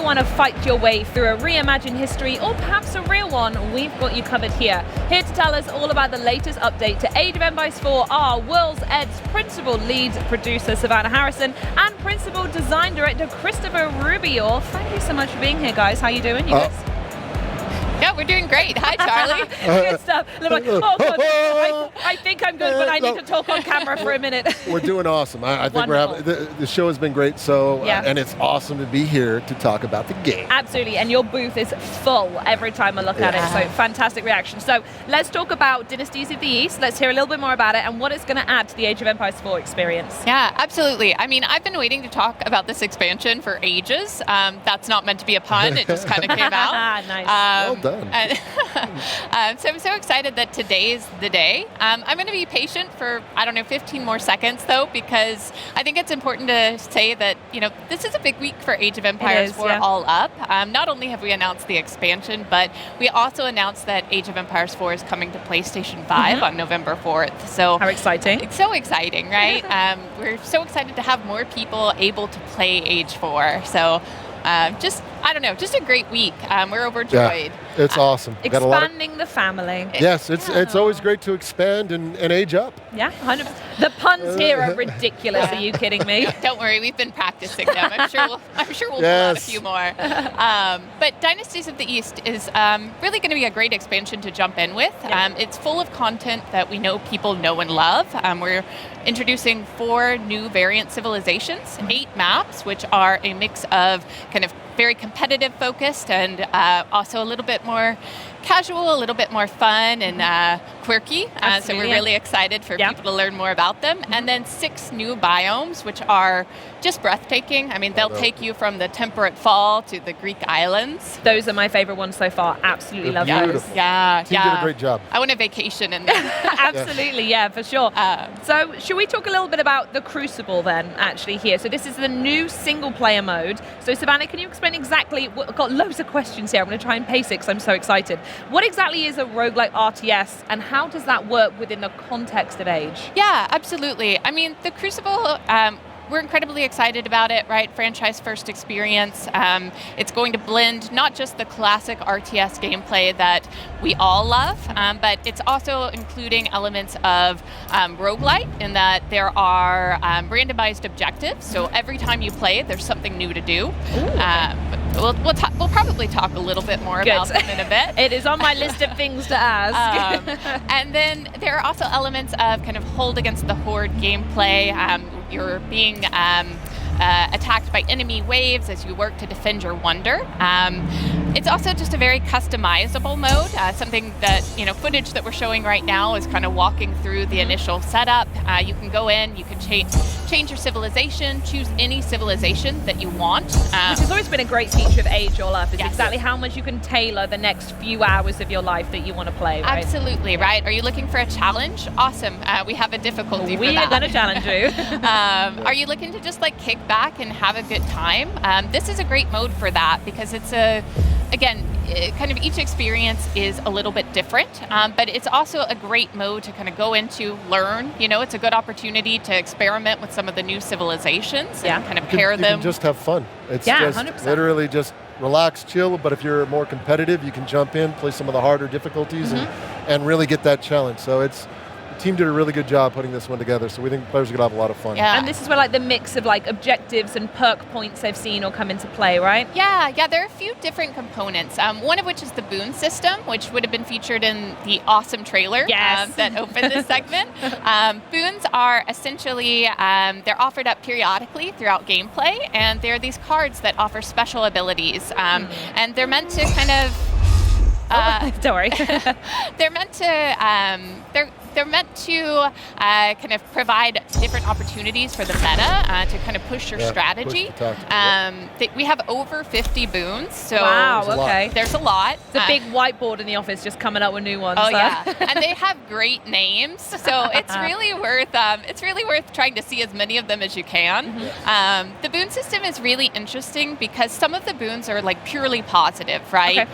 you want to fight your way through a reimagined history or perhaps a real one, we've got you covered here. Here to tell us all about the latest update to Age of Empires 4 are World's Ed's principal lead producer Savannah Harrison and principal design director Christopher Rubio. Thank you so much for being here, guys. How you doing, you guys? Yeah, we're doing great. Hi, Charlie. Good stuff. Like, oh, God, I think I'm good, but I need to talk on camera for a minute. We're doing awesome. I think we're having, the show has been great, so and it's awesome to be here to talk about the game. Absolutely, and your booth is full every time I look at it, so fantastic reaction. So let's talk about Dynasties of the East. Let's hear a little bit more about it and what it's going to add to the Age of Empires 4 experience. Yeah, absolutely. I mean, I've been waiting to talk about this expansion for ages. That's not meant to be a pun. It just kind of came out. Nice. Well done. So I'm so excited that today's the day. I'm going to be patient for, 15 more seconds though, because I think it's important to say that, this is a big week for Age of Empires 4 All Up. Not only have we announced the expansion, but we also announced that Age of Empires 4 is coming to PlayStation 5 on November 4th. So how exciting. It's so exciting, right? We're so excited to have more people able to play Age 4. So just a great week. We're overjoyed. Yeah, it's awesome. Expanding the family. Yes, it's always great to expand and age up. Yeah, 100%. The puns here are ridiculous. Are you kidding me? Don't worry, we've been practicing them. I'm sure we'll pull out a few more. But Dynasties of the East is really going to be a great expansion to jump in with. It's full of content that we know people know and love. We're introducing 4 new variant civilizations, 8 maps, which are a mix of kind of very competitive focused and also a little bit more casual, a little bit more fun and quirky. So we're really excited for people to learn more about them. And then 6 new biomes, which are just breathtaking. I mean, they'll take you from the temperate fall to the Greek islands. Those are my favorite ones so far. Absolutely love those. Yeah, Team did a great job. I want a vacation in there. Absolutely, for sure. So should we talk a little bit about the Crucible then, actually, here? So this is the new single-player mode. So Savannah, can you explain exactly, I've got loads of questions here. I'm going to try and pace it because I'm so excited. What exactly is a roguelike RTS and how does that work within the context of Age? Yeah, absolutely. I mean, the Crucible, we're incredibly excited about it, right? Franchise first experience. It's going to blend not just the classic RTS gameplay that we all love, but it's also including elements of roguelite in that there are randomized objectives. So every time you play, there's something new to do. We'll probably talk a little bit more about them in a bit. It is on my list of things to ask. And then there are also elements of kind of hold against the horde gameplay. You're being attacked by enemy waves as you work to defend your wonder. It's also just a very customizable mode, something that, footage that we're showing right now is kind of walking through the initial setup. You can go in, you can change your civilization, choose any civilization that you want. Which has always been a great feature of Age All Up, is exactly how much you can tailor the next few hours of your life that you want to play, right? Absolutely, right? Are you looking for a challenge? Awesome. We have a difficulty for that. We are going to challenge you. Are you looking to just kick back and have a good time? This is a great mode for that because it's again, kind of each experience is a little bit different, but it's also a great mode to kind of go into, learn. It's a good opportunity to experiment with some of the new civilizations and kind of pair them. You can just have fun. It's just 100%. Literally just relax, chill, but if you're more competitive, you can jump in, play some of the harder difficulties and really get that challenge. So the team did a really good job putting this one together, so we think players are going to have a lot of fun. Yeah. And this is where the mix of objectives and perk points I've seen all come into play, right? Yeah, there are a few different components. One of which is the boon system, which would have been featured in the awesome trailer that opened this segment. Boons are essentially, they're offered up periodically throughout gameplay, and they're these cards that offer special abilities. And they're meant to kind of... don't worry. They're meant to... They're meant to kind of provide different opportunities for the meta to kind of push your strategy. We have over 50 boons, so there's a lot. It's a big whiteboard in the office just coming up with new ones. And they have great names, so it's really worth trying to see as many of them as you can. The boon system is really interesting because some of the boons are purely positive, right?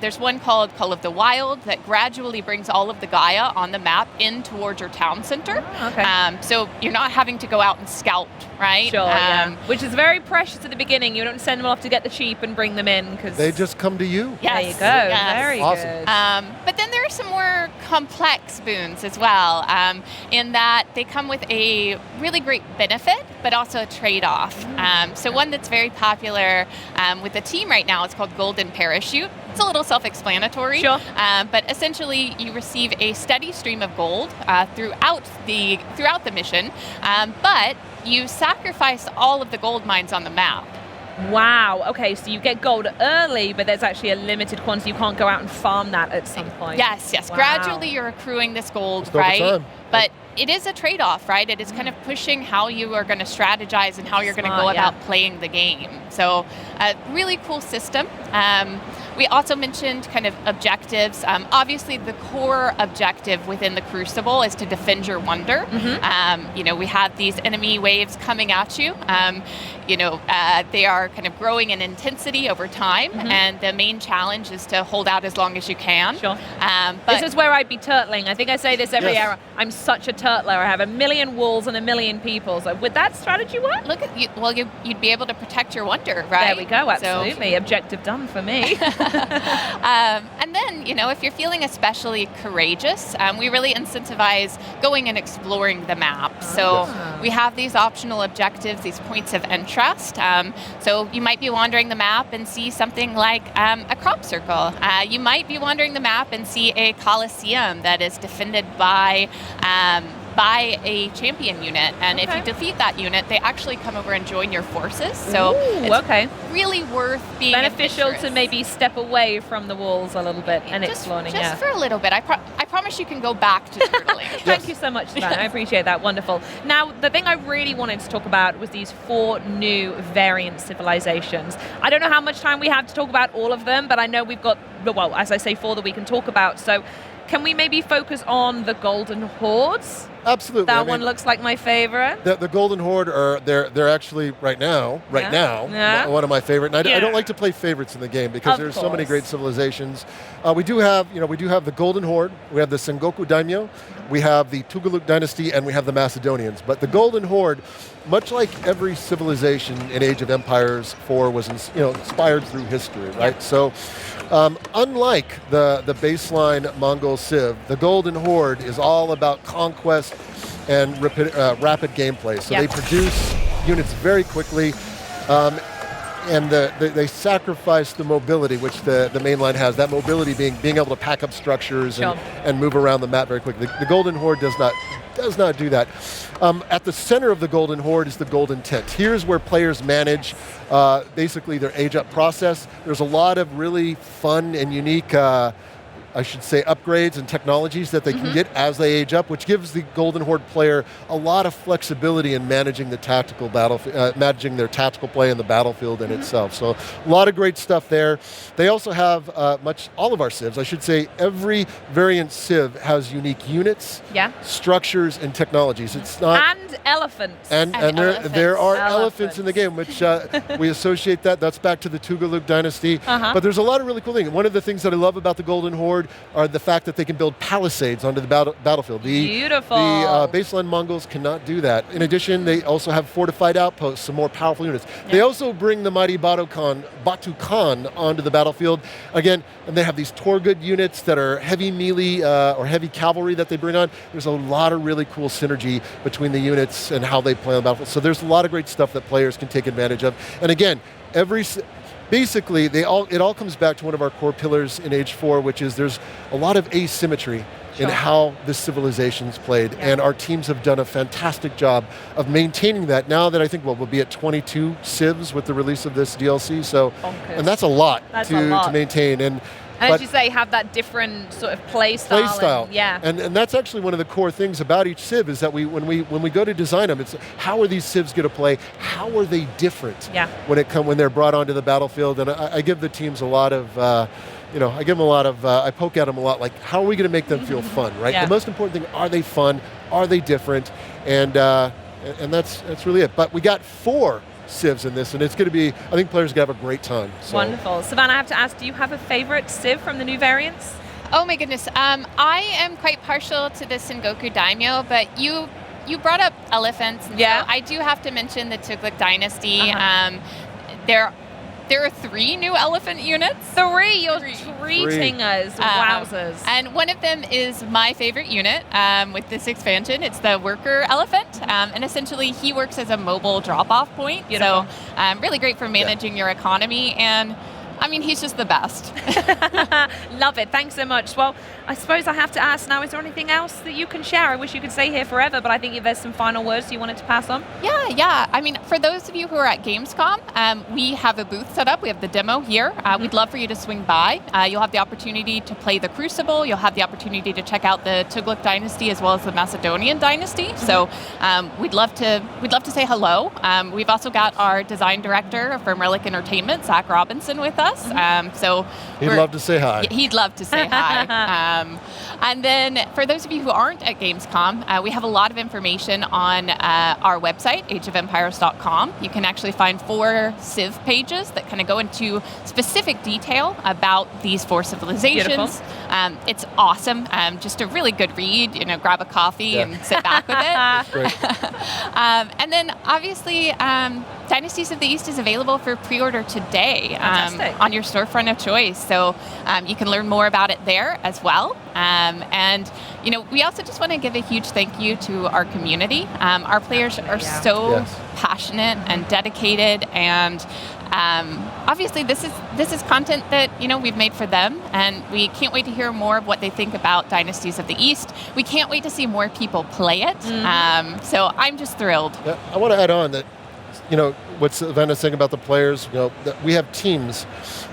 There's one called Call of the Wild that gradually brings all of the Gaia on the map in towards your town center. Oh, okay. So you're not having to go out and scout, right? Sure, which is very precious at the beginning. You don't send them off to get the sheep and bring them in because they just come to you. Yes, there you go. yes. Very awesome. good. But then there are some more complex boons as well, in that they come with a really great benefit, but also a trade-off. So one that's very popular with the team right now is called Golden Parachute. It's a little self-explanatory, sure. But essentially you receive a steady stream of gold throughout the mission, but you sacrifice all of the gold mines on the map. Wow, okay, so you get gold early, but there's actually a limited quantity. You can't go out and farm that at some point. Yes. Wow. Gradually you're accruing this gold, Just over right? time. But it is a trade-off, right? It is kind of pushing how you are going to strategize and how you're going to Smart, go about playing the game. So a really cool system. We also mentioned kind of objectives. Obviously, the core objective within the Crucible is to defend your wonder. We have these enemy waves coming at you. They are kind of growing in intensity over time, and the main challenge is to hold out as long as you can. Sure. But this is where I'd be turtling. I think I say this every Yes. era. I'm such a turtler. I have 1 million wolves and 1 million people. So would that strategy work? look at you. Well, you'd be able to protect your wonder, right? There we go. So- Absolutely. Objective done for me. And then, if you're feeling especially courageous, we really incentivize going and exploring the map. So we have these optional objectives, these points of interest. So you might be wandering the map and see something like a crop circle. You might be wandering the map and see a coliseum that is defended by a champion unit, and if you defeat that unit, they actually come over and join your forces. So it's really worth being beneficial to adventurous. maybe step away from the walls a little bit and exploring. Just for a little bit. I promise you can go back to turtling. Thank you so much, Savannah. I appreciate that. Wonderful. Now, the thing I really wanted to talk about was these 4 new variant civilizations. I don't know how much time we have to talk about all of them, but I know we've got, well, as I say, 4 that we can talk about. So can we maybe focus on the Golden Hordes? Absolutely. That one looks like my favorite. The Golden Horde they're actually right now one of my favorite. And I don't like to play favorites in the game because there's so many great civilizations. We do have the Golden Horde, we have the Sengoku Daimyo, we have the Tugaluk Dynasty, and we have the Macedonians. But the Golden Horde, much like every civilization in Age of Empires 4 was inspired through history, right? So unlike the baseline Mongol Civ, the Golden Horde is all about conquest and rapid gameplay. So they produce units very quickly, and they sacrifice the mobility, which the mainline has. That mobility being able to pack up structures and move around the map very quickly. The Golden Horde does not do that. At the center of the Golden Horde is the Golden Tent. Here's where players manage basically their age-up process. There's a lot of really fun and unique upgrades and technologies that they can get as they age up, which gives the Golden Horde player a lot of flexibility in managing the tactical managing their tactical play in the battlefield in itself. So a lot of great stuff there. They also have all of our civs. I should say every variant civ has unique units, structures, and technologies. It's not and elephants. And there are elephants in the game, which we associate that's back to the Tugaluk Dynasty. But there's a lot of really cool things. One of the things that I love about the Golden Horde are the fact that they can build palisades onto the battlefield. Beautiful. The baseline Mongols cannot do that. In addition, they also have fortified outposts, some more powerful units. They also bring the mighty Batu Khan onto the battlefield. Again, and they have these Torgud units that are heavy melee or heavy cavalry that they bring on. There's a lot of really cool synergy between the units and how they play on the battlefield. So there's a lot of great stuff that players can take advantage of. And again, basically, it all comes back to one of our core pillars in Age 4, which is there's a lot of asymmetry in how the civilization's played, and our teams have done a fantastic job of maintaining that. Now that I think we'll be at 22 civs with the release of this DLC, and that's a lot to maintain. And as you say, have that different sort of play style. And that's actually one of the core things about each civ is that when we go to design them, it's how are these civs going to play? How are they different when they're brought onto the battlefield? And I give the teams a lot of I poke at them a lot, like how are we going to make them feel fun, right? The most important thing, are they fun? Are they different? And that's really it. But we got 4 civs in this, and it's going to be, I think players are going to have a great time. So. Wonderful. Savannah, I have to ask, do you have a favorite civ from the new variants? Oh my goodness. I am quite partial to the Sengoku Daimyo, but you brought up elephants. And yeah. So I do have to mention the Tughlaq Dynasty. There are 3 new elephant units. 3? You're treating us. Wowzers. And one of them is my favorite unit with this expansion. It's the worker elephant. And essentially, he works as a mobile drop-off point. Beautiful. So really great for managing your economy. And I mean, he's just the best. Love it. Thanks so much. Well, I suppose I have to ask now, is there anything else that you can share? I wish you could stay here forever, but I think if there's some final words you wanted to pass on. Yeah. I mean, for those of you who are at Gamescom, we have a booth set up. We have the demo here. We'd love for you to swing by. You'll have the opportunity to play the Crucible. You'll have the opportunity to check out the Tughlaq Dynasty as well as the Macedonian Dynasty. So we'd love to say hello. We've also got our design director from Relic Entertainment, Zach Robinson, with us. So he'd love to say hi. He'd love to say hi. And then for those of you who aren't at Gamescom, we have a lot of information on our website, ageofempires.com. You can actually find 4 Civ pages that kind of go into specific detail about these 4 civilizations. It's awesome. Just a really good read. Grab a coffee and sit back with it. That's great. And then obviously, Dynasties of the East is available for pre-order today on your storefront of choice. So you can learn more about it there as well. And we also just want to give a huge thank you to our community. Our players are so passionate and dedicated, and obviously this is content that we've made for them, and we can't wait to hear more of what they think about Dynasties of the East. We can't wait to see more people play it. So I'm just thrilled. Yeah, I want to add on that what Savannah's saying about the players, that we have teams.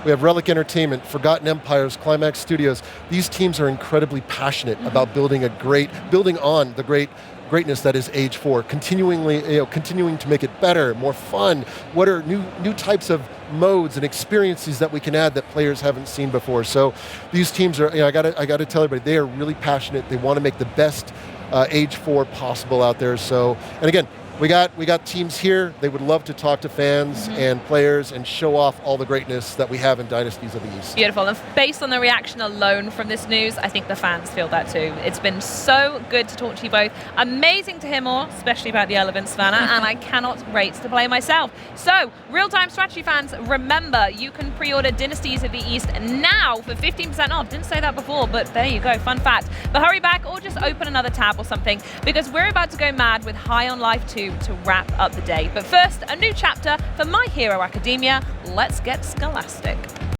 We have Relic Entertainment, Forgotten Empires, Climax Studios. These teams are incredibly passionate about building on the greatness that is Age 4, continuing to make it better, more fun. What are new types of modes and experiences that we can add that players haven't seen before? So these teams are, I got to tell everybody, they are really passionate. They want to make the best Age 4 possible out there. So, and again, we got teams here. They would love to talk to fans and players and show off all the greatness that we have in Dynasties of the East. Beautiful. And based on the reaction alone from this news, I think the fans feel that too. It's been so good to talk to you both. Amazing to hear more, especially about the elephants, Savannah, and I cannot wait to play myself. So, real-time strategy fans, remember, you can pre-order Dynasties of the East now for 15% off. Didn't say that before, but there you go, fun fact. But hurry back or just open another tab or something, because we're about to go mad with High on Life 2 to wrap up the day. But first, a new chapter for My Hero Academia. Let's get scholastic.